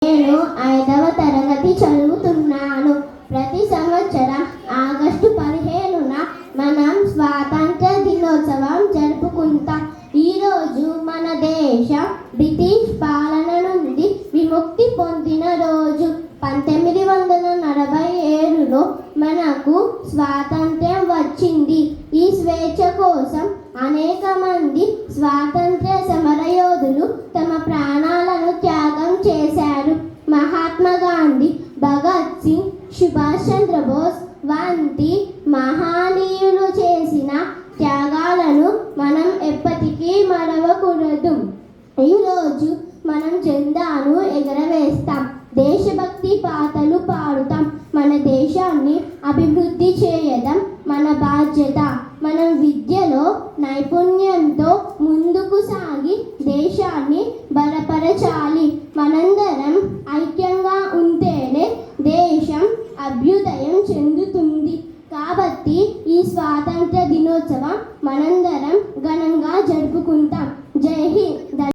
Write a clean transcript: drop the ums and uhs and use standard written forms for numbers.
నేను 5వ తరగతి చదువుతున్నాను. ప్రతి సంవత్సరం ఆగస్టు 15న మనం స్వాతంత్ర దినోత్సవం జరుపుకుంటాం. ఈరోజు మన దేశం బ్రిటిష్ పాలన నుండి విముక్తి పొందిన రోజు. 1947లో మనకు స్వాతంత్ర్యం వచ్చింది. ఈ స్వేచ్ఛ కోసం అనేక మంది స్వాతంత్ర్య సమరయోధులు తమ ప్రాణాలను త్యాగం చేశారు. మహాత్మా గాంధీ, భగత్ సింగ్, సుభాష్ చంద్రబోస్ వంటి మహనీయులు చేసిన త్యాగాలను మనం ఎప్పటికీ మరవకూడదు. ఈరోజు మనం జెండాను ఎగరవేస్తాం, దేశభక్తి పాటలు పాడుతాం. మన దేశాన్ని అభివృద్ధి చేయడం మన బాధ్యత. మనం విద్యలో నైపుణ్యంతో ముందుకు సాగి దేశాన్ని బలపరచాలి. మనందరం ఐక్యంగా ఉంటేనే దేశం అభ్యుదయం చెందుతుంది. కాబట్టి ఈ స్వాతంత్ర దినోత్సవం మనందరం ఘనంగా జరుపుకుంటాం. జై హింద్.